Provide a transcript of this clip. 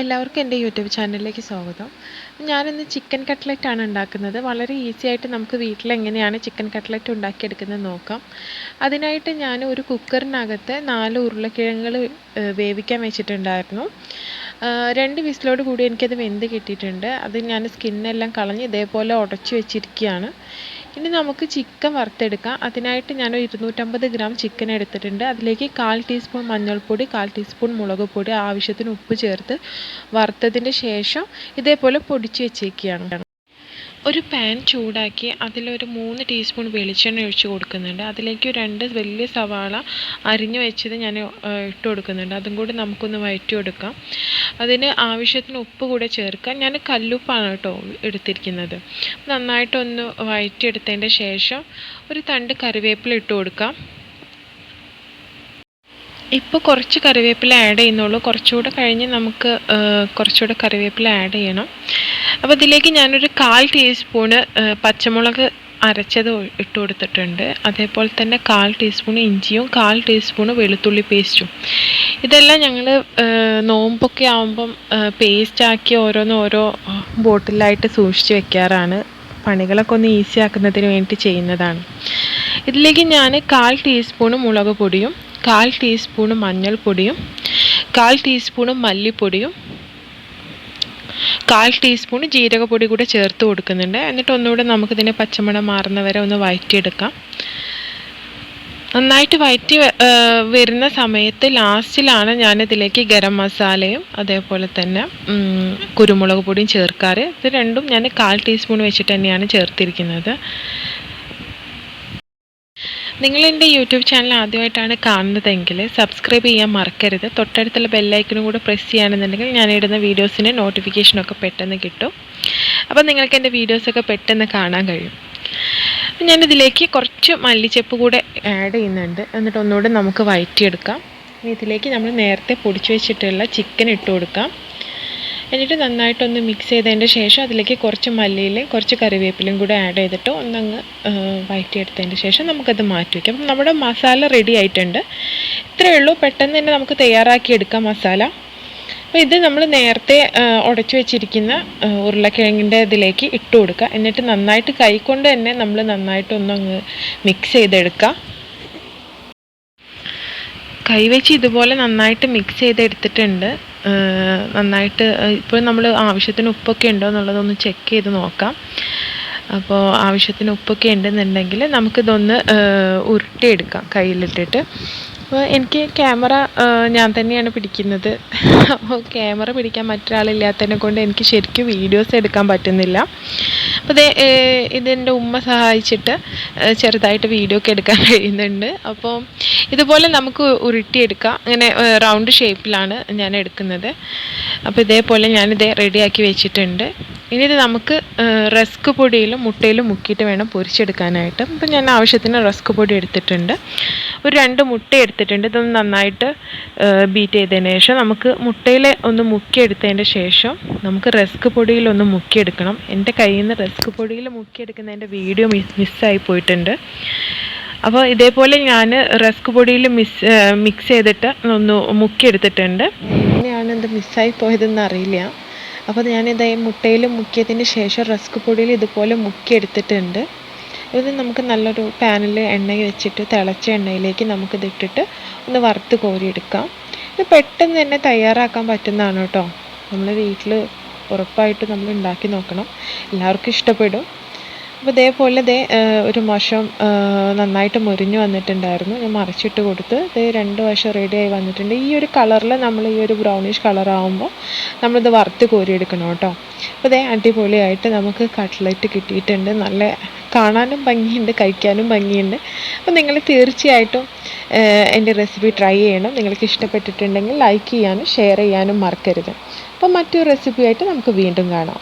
എല്ലാവർക്കും എൻ്റെ യൂട്യൂബ് ചാനലിലേക്ക് സ്വാഗതം. ഞാനിന്ന് ചിക്കൻ കട്ട്ലറ്റ് ആണ് ഉണ്ടാക്കുന്നത്. വളരെ ഈസി ആയിട്ട് നമുക്ക് വീട്ടിലെങ്ങനെയാണ് ചിക്കൻ കട്ട്ലറ്റ് ഉണ്ടാക്കിയെടുക്കുന്നത് നോക്കാം. അതിനായിട്ട് ഞാൻ ഒരു കുക്കറിനകത്ത് 4 ഉരുളക്കിഴങ്ങുകൾ വേവിക്കാൻ വെച്ചിട്ടുണ്ടായിരുന്നു. 2 വിസിലോട് കൂടി എനിക്കത് വെന്ത് കിട്ടിയിട്ടുണ്ട്. അത് ഞാൻ സ്കിന്നെല്ലാം കളഞ്ഞ് ഇതേപോലെ ഉടച്ച് വെച്ചിരിക്കുകയാണ്. ഇനി നമുക്ക് ചിക്കൻ വറുത്തെടുക്കാം. അതിനായിട്ട് ഞാൻ 250 ഗ്രാം ചിക്കൻ എടുത്തിട്ടുണ്ട്. അതിലേക്ക് 1/4 ടീസ്പൂൺ മഞ്ഞൾപ്പൊടി, 1/4 ടീസ്പൂൺ മുളക് പൊടി, ആവശ്യത്തിന് ഉപ്പ് ചേർത്ത് വറുത്തതിന് ശേഷം ഇതേപോലെ പൊടിച്ച് വെച്ചേക്കുകയാണ്. ഒരു പാൻ ചൂടാക്കി അതിലൊരു 3 ടീസ്പൂൺ വെളിച്ചെണ്ണ ഒഴിച്ച് കൊടുക്കുന്നുണ്ട്. അതിലേക്ക് 2 വലിയ സവാള അരിഞ്ഞു വെച്ചത് ഞാൻ ഇട്ട് കൊടുക്കുന്നുണ്ട്. അതും കൂടി നമുക്കൊന്ന് വഴറ്റി കൊടുക്കാം. അതിന് ആവശ്യത്തിന് ഉപ്പ് കൂടെ ചേർക്കാം. ഞാൻ കല്ലുപ്പാണ് കേട്ടോ എടുത്തിരിക്കുന്നത്. നന്നായിട്ടൊന്ന് വഴറ്റിയെടുത്തതിൻ്റെ ശേഷം ഒരു തണ്ട് കറിവേപ്പില ഇട്ട് കൊടുക്കാം. ഇപ്പോൾ കുറച്ച് കറിവേപ്പില ആഡ് ചെയ്യുന്നുള്ളൂ. കുറച്ചുകൂടെ കഴിഞ്ഞ് നമുക്ക് കുറച്ചുകൂടെ കറിവേപ്പില ആഡ് ചെയ്യണം. അപ്പോൾ ഇതിലേക്ക് ഞാനൊരു 1/4 ടീസ്പൂണ് പച്ചമുളക് അരച്ചത് ഇട്ട് കൊടുത്തിട്ടുണ്ട്. അതേപോലെ തന്നെ 1/4 ടീസ്പൂൺ ഇഞ്ചിയും 1/4 ടീസ്പൂൺ വെളുത്തുള്ളി പേസ്റ്റും. ഇതെല്ലാം ഞങ്ങൾ നോമ്പൊക്കെ ആകുമ്പം പേസ്റ്റാക്കി ഓരോ ബോട്ടിലായിട്ട് സൂക്ഷിച്ച് വെക്കാറാണ്. പണികളൊക്കെ ഒന്ന് ഈസി ആക്കുന്നതിന് വേണ്ടി ചെയ്യുന്നതാണ്. ഇതിലേക്ക് ഞാൻ 1/4 ടീസ്പൂൺ മുളക് പൊടിയും 1/4 ടീസ്പൂൺ മഞ്ഞൾപ്പൊടിയും 1/4 ടീസ്പൂൺ മല്ലിപ്പൊടിയും 1/4 ടീസ്പൂൺ ജീരകപ്പൊടി കൂടെ ചേർത്ത് കൊടുക്കുന്നുണ്ട്. എന്നിട്ട് ഒന്നുകൂടെ നമുക്കിതിനെ പച്ചമണം മാറുന്ന വരെ ഒന്ന് വഴറ്റിയെടുക്കാം. നന്നായിട്ട് വഴറ്റി വരുന്ന സമയത്ത് ലാസ്റ്റിലാണ് ഞാനിതിലേക്ക് ഗരം മസാലയും അതേപോലെ തന്നെ കുരുമുളക് പൊടിയും ചേർക്കാറ്. ഇത് രണ്ടും ഞാൻ 1/4 ടീസ്പൂൺ വെച്ചിട്ട് തന്നെയാണ് ചേർത്തിരിക്കുന്നത്. നിങ്ങൾ എൻ്റെ യൂട്യൂബ് ചാനൽ ആദ്യമായിട്ടാണ് കാണുന്നതെങ്കിൽ സബ്സ്ക്രൈബ് ചെയ്യാൻ മറക്കരുത്. തൊട്ടടുത്തുള്ള ബെല്ലൈക്കനും കൂടെ പ്രസ് ചെയ്യുകയാണെന്നുണ്ടെങ്കിൽ ഞാനിടുന്ന വീഡിയോസിൻ്റെ നോട്ടിഫിക്കേഷനൊക്കെ പെട്ടെന്ന് കിട്ടും. അപ്പോൾ നിങ്ങൾക്ക് എൻ്റെ വീഡിയോസൊക്കെ പെട്ടെന്ന് കാണാൻ കഴിയും. ഞാനിതിലേക്ക് കുറച്ച് മല്ലിച്ചപ്പ് കൂടെ ആഡ് ചെയ്യുന്നുണ്ട്. എന്നിട്ട് ഒന്നുകൂടെ നമുക്ക് വഴറ്റിയെടുക്കാം. ഇതിലേക്ക് നമ്മൾ നേരത്തെ പൊടിച്ച് വെച്ചിട്ടുള്ള ചിക്കൻ ഇട്ട് കൊടുക്കാം. എന്നിട്ട് നന്നായിട്ടൊന്ന് മിക്സ് ചെയ്തതിൻ്റെ ശേഷം അതിലേക്ക് കുറച്ച് മല്ലിയിലയും കുറച്ച് കറിവേപ്പിലയും കൂടെ ആഡ് ചെയ്തിട്ട് ഒന്നങ്ങ് വഴറ്റിയെടുത്തതിൻ്റെ ശേഷം നമുക്കത് മാറ്റി വയ്ക്കാം. അപ്പം നമ്മുടെ മസാല റെഡി ആയിട്ടുണ്ട്. ഇത്രയേ ഉള്ളൂ. പെട്ടെന്ന് തന്നെ നമുക്ക് തയ്യാറാക്കി എടുക്കാം മസാല. അപ്പോൾ ഇത് നമ്മൾ നേരത്തെ ഉടച്ചു വെച്ചിരിക്കുന്ന ഉരുളക്കിഴങ്ങിൻ്റെ ഇതിലേക്ക് ഇട്ട് കൊടുക്കുക. എന്നിട്ട് നന്നായിട്ട് കൈകൊണ്ട് തന്നെ നമ്മൾ നന്നായിട്ടൊന്നങ്ങ് മിക്സ് ചെയ്തെടുക്കുക. കൈവച്ച് ഇതുപോലെ നന്നായിട്ട് മിക്സ് ചെയ്തെടുത്തിട്ടുണ്ട്. നന്നായിട്ട് ഇപ്പോൾ നമ്മൾ ആവശ്യത്തിന് ഉപ്പൊക്കെ ഉണ്ടോ എന്നുള്ളതൊന്ന് ചെക്ക് ചെയ്ത് നോക്കാം. അപ്പോൾ ആവശ്യത്തിന് ഉപ്പൊക്കെ ഉണ്ടെന്നുണ്ടെങ്കിൽ നമുക്കിതൊന്ന് ഉരുട്ടിയെടുക്കാം കയ്യിലിട്ടിട്ട്. അപ്പോൾ എനിക്ക് ക്യാമറ ഞാൻ തന്നെയാണ് പിടിക്കുന്നത്. അപ്പോൾ ക്യാമറ പിടിക്കാൻ മറ്റൊരാളില്ലാത്തതിനെ കൊണ്ട് എനിക്ക് ശരിക്കും വീഡിയോസ് എടുക്കാൻ പറ്റുന്നില്ല. അപ്പോൾ ഇതെൻ്റെ ഉമ്മ സഹായിച്ചിട്ട് ചെറുതായിട്ട് വീഡിയോ ഒക്കെ എടുക്കാൻ കഴിയുന്നുണ്ട്. അപ്പോൾ ഇതുപോലെ നമുക്ക് ഉരുട്ടിയെടുക്കാം. ഇങ്ങനെ റൗണ്ട് ഷേപ്പിലാണ് ഞാൻ എടുക്കുന്നത്. അപ്പോൾ ഇതേപോലെ ഞാനിത് റെഡിയാക്കി വെച്ചിട്ടുണ്ട്. ഇനി ഇത് നമുക്ക് റസ്ക് പൊടിയിലും മുട്ടയിലും മുക്കിയിട്ട് വേണം പൊരിച്ചെടുക്കാനായിട്ട്. അപ്പോൾ ഞാൻ ആവശ്യത്തിന് റസ്ക് പൊടി എടുത്തിട്ടുണ്ട്. ഒരു 2 മുട്ട എടുത്തിട്ടുണ്ട്. ഇതൊന്ന് നന്നായിട്ട് ബീറ്റ് ചെയ്തതിന് ശേഷം നമുക്ക് മുട്ടയിൽ ഒന്ന് മുക്കിയെടുത്തതിൻ്റെ ശേഷം നമുക്ക് റസ്ക് പൊടിയിലൊന്ന് മുക്കിയെടുക്കണം. എൻ്റെ കയ്യിൽ നിന്ന് റസ്ക് പൊടിയിൽ മുക്കിയെടുക്കുന്നതിൻ്റെ വീഡിയോ മിസ്സായി പോയിട്ടുണ്ട്. അപ്പോൾ ഇതേപോലെ ഞാൻ റസ്ക് പൊടിയിൽ മിക്സ് ചെയ്തിട്ട് ഒന്ന് മുക്കിയെടുത്തിട്ടുണ്ട്. എങ്ങനെയാണ് ഇത് മിസ്സായി പോയതെന്ന് അറിയില്ല. അപ്പോൾ ഞാനിത് മുട്ടയിൽ മുക്കിയതിന് ശേഷം റസ്ക് പൊടിയിൽ ഇതുപോലെ മുക്കിയെടുത്തിട്ടുണ്ട്. ഇത് നമുക്ക് നല്ലൊരു പാനിൽ എണ്ണ വെച്ചിട്ട് തിളച്ച എണ്ണയിലേക്ക് നമുക്കിതിട്ടിട്ട് ഒന്ന് വറുത്ത് കോരിയെടുക്കാം. ഇത് പെട്ടെന്ന് തന്നെ തയ്യാറാക്കാൻ പറ്റുന്നതാണ് കേട്ടോ. നമ്മൾ വീട്ടിൽ ഉറപ്പായിട്ട് നമ്മൾ ഉണ്ടാക്കി നോക്കണം. എല്ലാവർക്കും ഇഷ്ടപ്പെടും. അപ്പോൾ ഇതേപോലെ ഒരു വശം നന്നായിട്ട് മുരിഞ്ഞ് വന്നിട്ടുണ്ടായിരുന്നു. ഞാൻ മറിച്ചിട്ട് കൊടുത്ത് 2 വശം റെഡിയായി വന്നിട്ടുണ്ട്. ഈ ഒരു കളറിൽ നമ്മൾ ഈ ഒരു ബ്രൗണിഷ് കളറാകുമ്പോൾ നമ്മളിത് വറുത്ത് കോരിയെടുക്കണം കേട്ടോ. അപ്പോൾ അടിപൊളിയായിട്ട് നമുക്ക് കട്ട്ലറ്റ് കിട്ടിയിട്ടുണ്ട്. നല്ല കാണാനും ഭംഗിയുണ്ട്, കഴിക്കാനും ഭംഗിയുണ്ട്. അപ്പോൾ നിങ്ങൾ തീർച്ചയായിട്ടും എൻ്റെ റെസിപ്പി ട്രൈ ചെയ്യണം. നിങ്ങൾക്ക് ഇഷ്ടപ്പെട്ടിട്ടുണ്ടെങ്കിൽ ലൈക്ക് ചെയ്യാനും ഷെയർ ചെയ്യാനും മറക്കരുത്. അപ്പോൾ മറ്റൊരു റെസിപ്പിയായിട്ട് നമുക്ക് വീണ്ടും കാണാം.